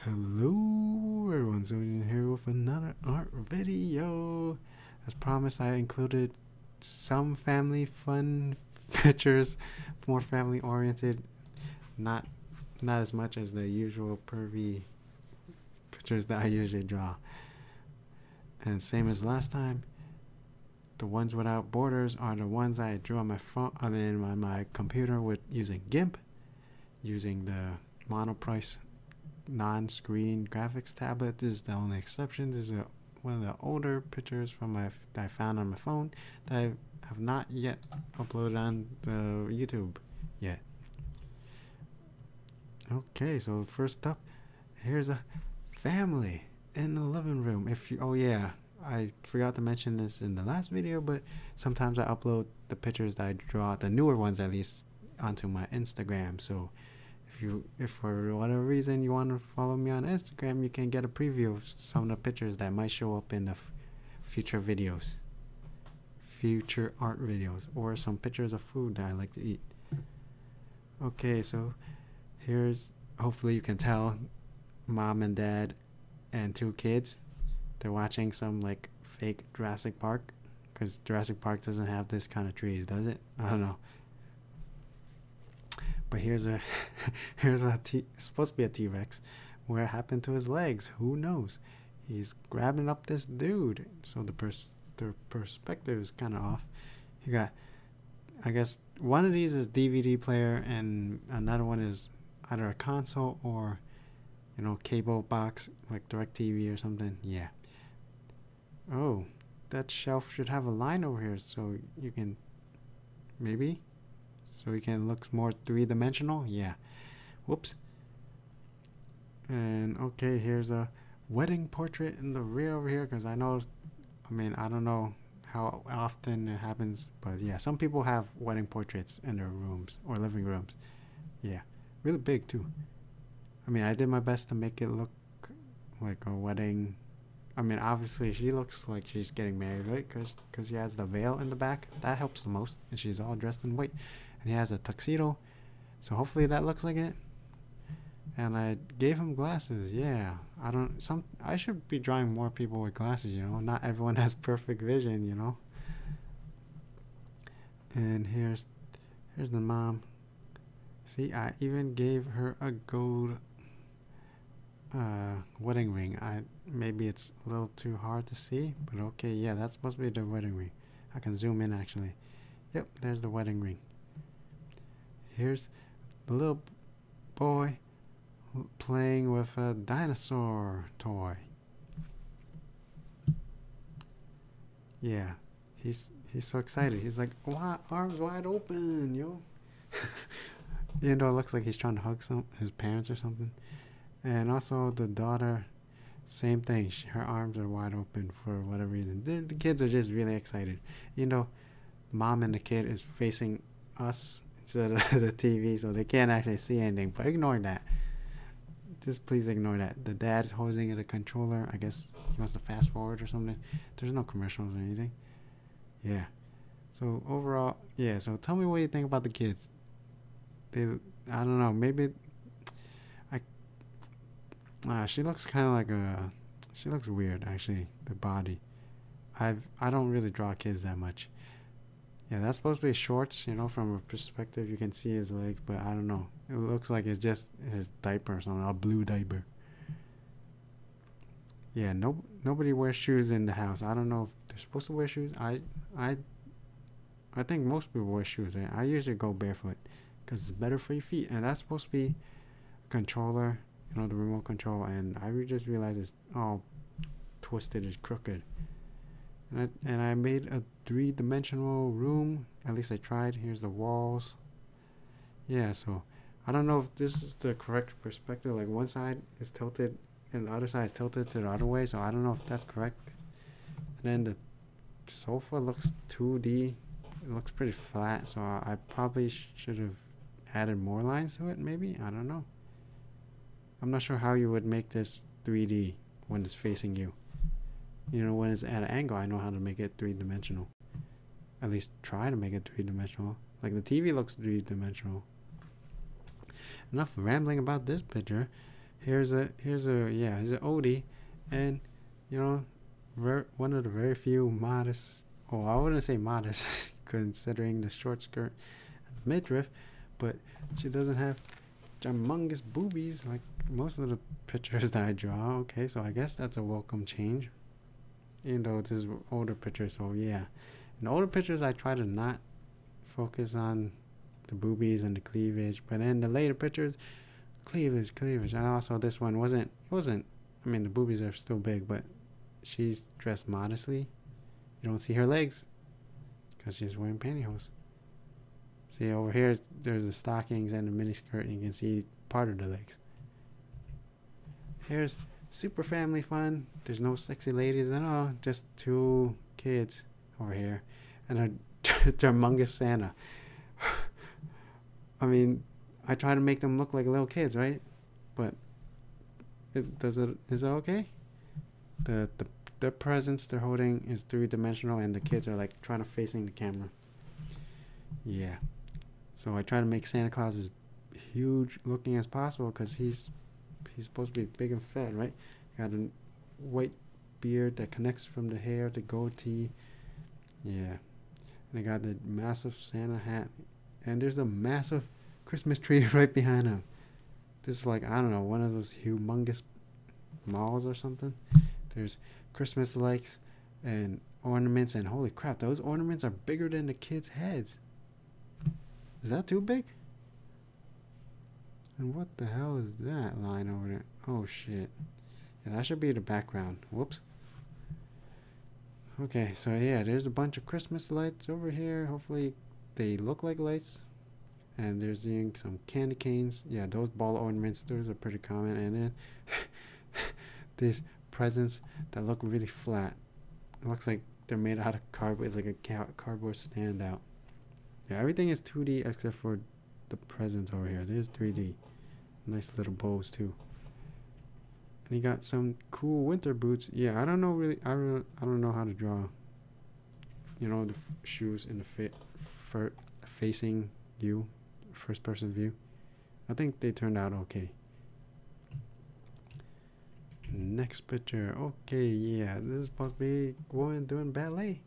Hello everyone, Ziljin here with another art video. As promised, I included some family fun pictures, more family oriented, not as much as the usual pervy pictures that I usually draw. And same as last time, the ones without borders are the ones I drew on my phone, on my computer with using GIMP, using the monoprice non-screen graphics tablet. This is the only exception. This is one of the older pictures from that I found on my phone that I have not yet uploaded on the YouTube yet. Okay, so first up, here's a family in the living room. Oh yeah, I forgot to mention this in the last video, but sometimes I upload the pictures that I draw, the newer ones at least, onto my Instagram. So if for whatever reason you want to follow me on Instagram, you can get a preview of some of the pictures that might show up in the future art videos, or some pictures of food that I like to eat. Okay, so here's, hopefully you can tell, mom and dad and two kids. They're watching some like fake Jurassic Park, because Jurassic Park doesn't have this kind of trees, does it? I don't know. But here's a it's supposed to be a T-Rex. Where happened to his legs? Who knows? He's grabbing up this dude. So the perspective is kind of off. You got, I guess one of these is DVD player, and another one is either a console or, you know, cable box like DirecTV or something. Yeah. Oh, that shelf should have a line over here, so you can maybe. So he can look more three-dimensional. Yeah. Whoops. And okay, here's a wedding portrait in the rear over here, because I know, I don't know how often it happens, but yeah, some people have wedding portraits in their rooms or living rooms. Yeah, really big too. I did my best to make it look like a wedding. Obviously she looks like she's getting married, right? Because she has the veil in the back. That helps the most, and she's all dressed in white. And he has a tuxedo, so hopefully that looks like it. And I gave him glasses. Yeah, I should be drawing more people with glasses, you know. Not everyone has perfect vision, you know. And here's the mom. See, I even gave her a gold wedding ring. Maybe it's a little too hard to see, but okay, yeah, that's supposed to be the wedding ring. I can zoom in actually. Yep, there's the wedding ring. Here's the little boy playing with a dinosaur toy. Yeah, he's so excited. He's like, wow, arms wide open, yo. You know, it looks like he's trying to hug his parents or something. And also the daughter, same thing. Her arms are wide open for whatever reason. The kids are just really excited. You know, mom and the kid is facing us instead of the TV, so they can't actually see anything. But ignore that. Just please ignore that. The dad's holding the controller. I guess he wants to fast forward or something. There's no commercials or anything. Yeah. So overall, yeah. So tell me what you think about the kids. I don't know. Maybe she looks kind of like she looks weird actually. The body. I don't really draw kids that much. Yeah, that's supposed to be shorts, you know, from a perspective you can see his legs, but I don't know. It looks like it's just his diaper or something, a blue diaper. Yeah, nobody wears shoes in the house. I don't know if they're supposed to wear shoes. I think most people wear shoes. Right? I usually go barefoot because it's better for your feet, and that's supposed to be a controller, you know, the remote control, and I just realized it's all twisted, it's crooked. And I made a three-dimensional room. At least I tried. Here's the walls. Yeah, so I don't know if this is the correct perspective. Like one side is tilted and the other side is tilted to the other way. So I don't know if that's correct. And then the sofa looks 2D. It looks pretty flat. So I probably should have added more lines to it, maybe. I don't know. I'm not sure how you would make this 3D when it's facing you. You know, when it's at an angle, I know how to make it three-dimensional. At least try to make it three-dimensional. Like the TV looks three-dimensional. Enough rambling about this picture. Here's a here's an oldie, and you know, one of the very few modest. Oh, I wouldn't say modest, considering the short skirt and the midriff, but she doesn't have humongous boobies like most of the pictures that I draw. Okay, so I guess that's a welcome change. Even though this is older pictures, so yeah. In older pictures, I try to not focus on the boobies and the cleavage, but in the later pictures, cleavage, cleavage. And also, this one wasn't. I mean, the boobies are still big, but she's dressed modestly. You don't see her legs because she's wearing pantyhose. See over here, there's the stockings and the miniskirt, and you can see part of the legs. Here's super family fun. There's no sexy ladies at all, just two kids over here, and a humongous Santa. I mean, I try to make them look like little kids, right? But is it okay? The presents they're holding is 3-dimensional, and the kids are like trying to facing the camera. Yeah. So I try to make Santa Claus as huge looking as possible because he's supposed to be big and fat, right? Got a white beard that connects from the hair to goatee. Yeah. And I got the massive Santa hat. And there's a massive Christmas tree right behind him. This is like, I don't know, one of those humongous malls or something. There's Christmas lights and ornaments, and holy crap, those ornaments are bigger than the kids' heads. Is that too big? And what the hell is that line over there? Oh shit. Yeah, that should be the background. Whoops. Okay, so yeah, there's a bunch of Christmas lights over here. Hopefully they look like lights. And there's some candy canes. Yeah, those ball ornaments, those are pretty common. And then these presents that look really flat. It looks like they're made out of cardboard. It's like a cardboard standout. Yeah, everything is 2D except for the presents over here. There's 3D. Nice little bows too. And you got some cool winter boots. Yeah, I don't know really. I don't know how to draw. You know, the shoes in the facing you, first person view. I think they turned out okay. Next picture. Okay, yeah, this is supposed to be a woman doing ballet.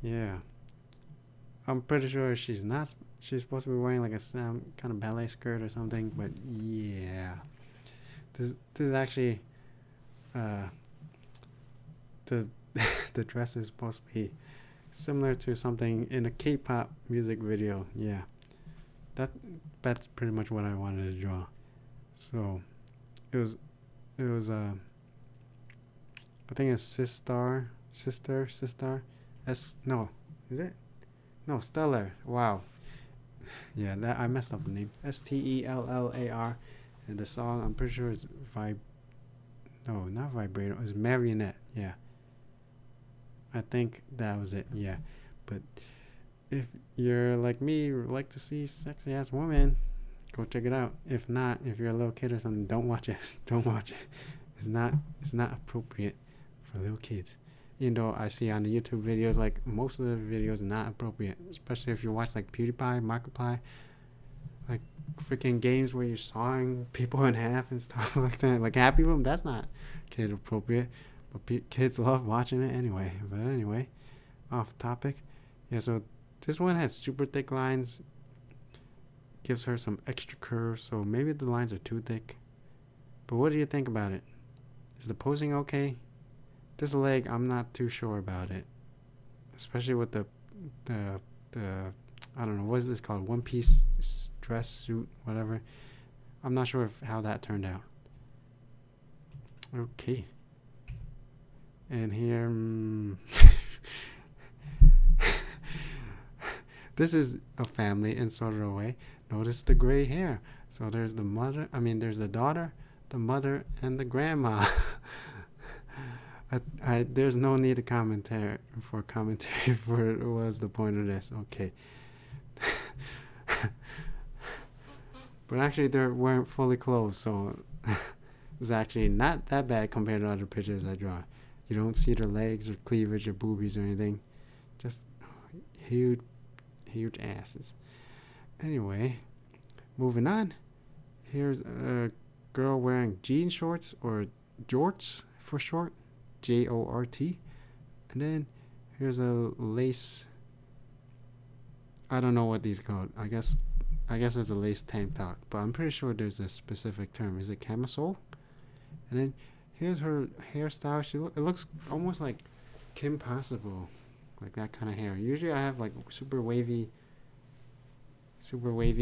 Yeah. I'm pretty sure she's not. She's supposed to be wearing like some kind of ballet skirt or something. But yeah, this is actually the the dress is supposed to be similar to something in a K-pop music video. Yeah, that's pretty much what I wanted to draw. So it was I think it's sister. No, is it? No, Stellar. Wow. Yeah, that I messed up the name. Stellar. And the song, I'm pretty sure it's No, not Vibrato. It's Marionette. Yeah. I think that was it. Yeah. But if you're like me, like to see sexy ass women, go check it out. If not, if you're a little kid or something, don't watch it. Don't watch it. It's not appropriate for little kids. Even though I see on the YouTube videos, like most of the videos are not appropriate, especially if you watch like PewDiePie, Markiplier, like freaking games where you're sawing people in half and stuff like that. Like Happy Room, that's not kid appropriate, but kids love watching it anyway. But anyway, off topic. Yeah, so this one has super thick lines, gives her some extra curves, so maybe the lines are too thick. But what do you think about it? Is the posing okay? This leg, I'm not too sure about it, especially with the I don't know, what is this called? One piece dress suit, whatever. I'm not sure how that turned out. Okay. And here, this is a family in sort of a way. Notice the gray hair. So there's the mother. I mean, there's the daughter, the mother, and the grandma. There's no need to commentary for what's the point of this. Okay. But actually they weren't fully clothed, so it's actually not that bad compared to other pictures I draw. You don't see their legs or cleavage or boobies or anything. Just huge asses. Anyway, moving on. Here's a girl wearing jean shorts, or jorts for short, Jort. And then here's a lace. I don't know what these called. I guess it's a lace tank top, but I'm pretty sure there's a specific term. Is it camisole? And then here's her hairstyle. It looks almost like Kim Possible, like that kind of hair. Usually I have like super wavy,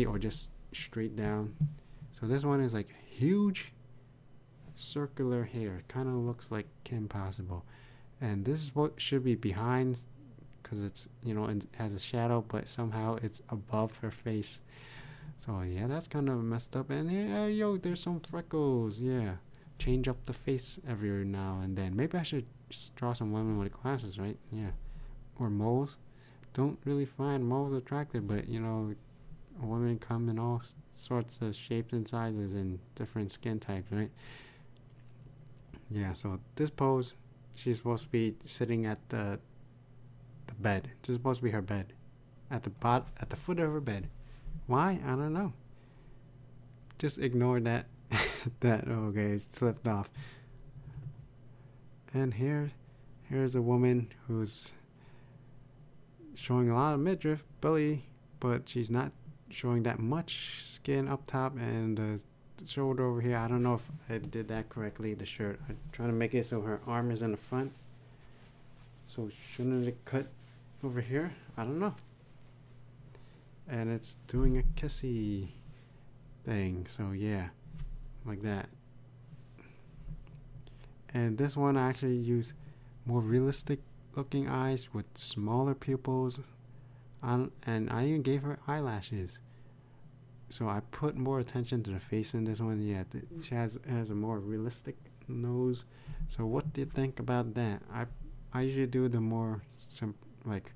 or just straight down. So this one is like huge circular hair. Kind of looks like Kim Possible. And this is what should be behind, because it's, it has a shadow, but somehow it's above her face. So yeah, that's kind of messed up. And here, there's some freckles. Yeah, change up the face every now and then. Maybe I should draw some women with glasses, right? Yeah, or moles. Don't really find moles attractive, but women come in all sorts of shapes and sizes and different skin types, right? Yeah. So this pose, she's supposed to be sitting at the bed. This is supposed to be her bed, at the foot of her bed. Why? I don't know. Just ignore that. Okay, it slipped off. And here's a woman who's showing a lot of midriff, belly, but she's not showing that much skin up top, and the shoulder over here. I don't know if I did that correctly. The shirt, I'm trying to make it so her arm is in the front. So shouldn't it cut over here? I don't know. And it's doing a kissy thing, so yeah, like that. And this one I actually use more realistic looking eyes with smaller pupils on, and I even gave her eyelashes. So I put more attention to the face in this one. Yeah, she has a more realistic nose. So what do you think about that? I usually do the more like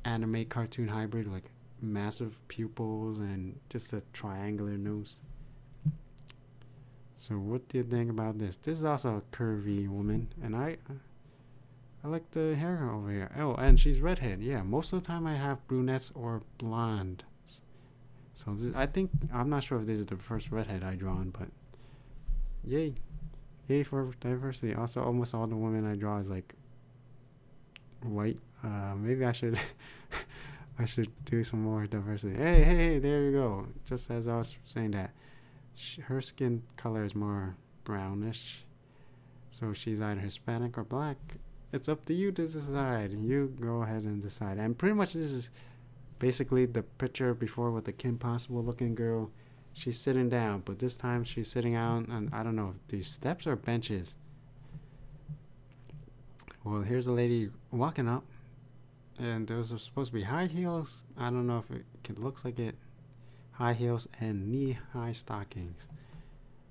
anime cartoon hybrid, like massive pupils and just a triangular nose. So what do you think about this? This is also a curvy woman, and I like the hair over here. Oh, and she's redhead. Yeah, most of the time I have brunettes or blonde. So I'm not sure if this is the first redhead I drawn, but yay for diversity. Also, almost all the women I draw is like white. Maybe I should I should do some more diversity. Hey, there you go. Just as I was saying that, her skin color is more brownish, so she's either Hispanic or black. It's up to you to decide. You go ahead and decide. And pretty much this is basically the picture before with the Kim Possible looking girl. She's sitting down, but this time she's sitting out on, I don't know if these steps or benches. Well, here's a lady walking up, and those are supposed to be high heels. I don't know if it looks like it. High heels and knee-high stockings.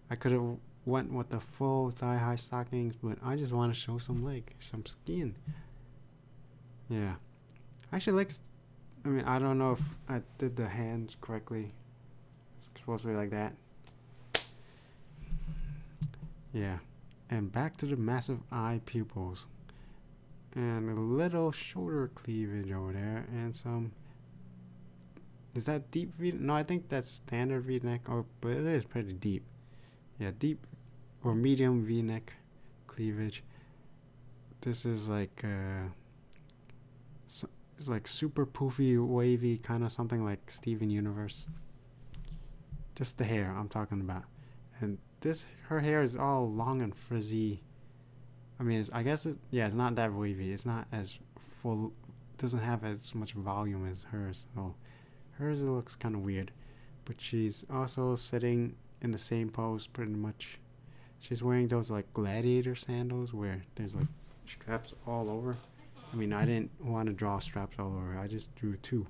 I could have went with the full thigh-high stockings, but I just want to show some leg, some skin. Yeah. Actually, I don't know if I did the hands correctly. It's supposed to be like that. Yeah. And back to the massive eye pupils. And a little shoulder cleavage over there. And some... Is that deep V? No, I think that's standard V-neck. But it is pretty deep. Yeah, deep or medium V-neck cleavage. This is like... it's like super poofy, wavy, kind of something like Steven Universe. Just the hair I'm talking about. And her hair is all long and frizzy. I mean, it's not that wavy. It's not as full. It doesn't have as much volume as hers. So hers looks kind of weird. But she's also sitting in the same pose pretty much. She's wearing those like gladiator sandals where there's like straps all over. I mean, I didn't want to draw straps all over. I just drew 2.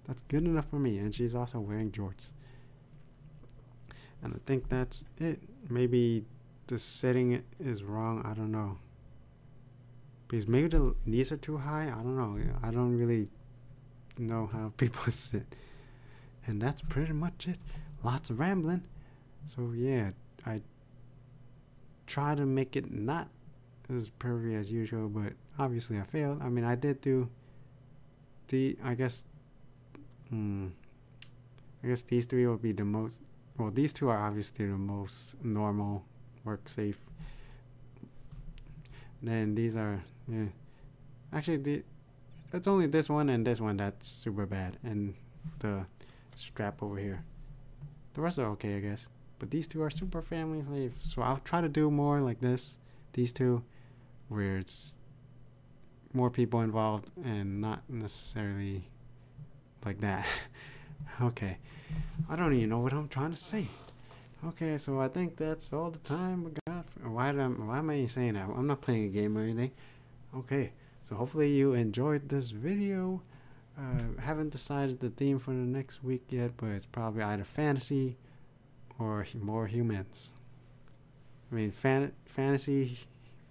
That's good enough for me. And she's also wearing jorts. And I think that's it. Maybe the setting is wrong. I don't know. Because maybe the knees are too high. I don't know. I don't really know how people sit. And that's pretty much it. Lots of rambling. So yeah, I try to make it not as pervy as usual, but obviously I failed. I mean, I did do I guess these 3 would well, these two are obviously the most normal, work safe. Then these are, yeah. Actually, it's only this one and this one that's super bad, and the strap over here. The rest are okay, I guess. But these two are super family safe. So I'll try to do more like this. These two, where it's more people involved and not necessarily like that. Okay. I don't even know what I'm trying to say. Okay, so I think that's all the time we got. Why am I saying that? I'm not playing a game or anything. Okay, so hopefully you enjoyed this video. Haven't decided the theme for the next week yet, but it's probably either fantasy or more humans. I mean, fantasy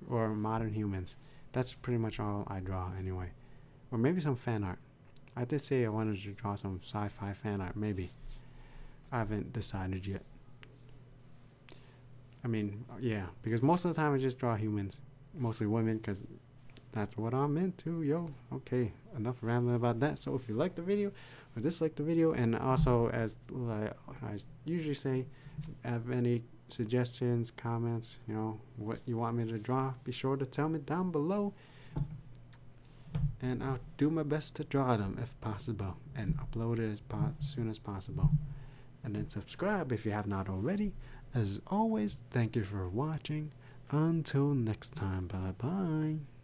or modern humans. That's pretty much all I draw anyway. Or maybe some fan art. I did say I wanted to draw some sci-fi fan art, maybe. I haven't decided yet. I mean, yeah, because most of the time I just draw humans, mostly women, because that's what I'm into, yo. Okay, enough rambling about that. So if you like the video or dislike the video, and also as I usually say, have any suggestions, comments, you know, what you want me to draw, be sure to tell me down below, and I'll do my best to draw them if possible and upload it as soon as possible. And then subscribe if you have not already. As always, thank you for watching. Until next time, bye bye.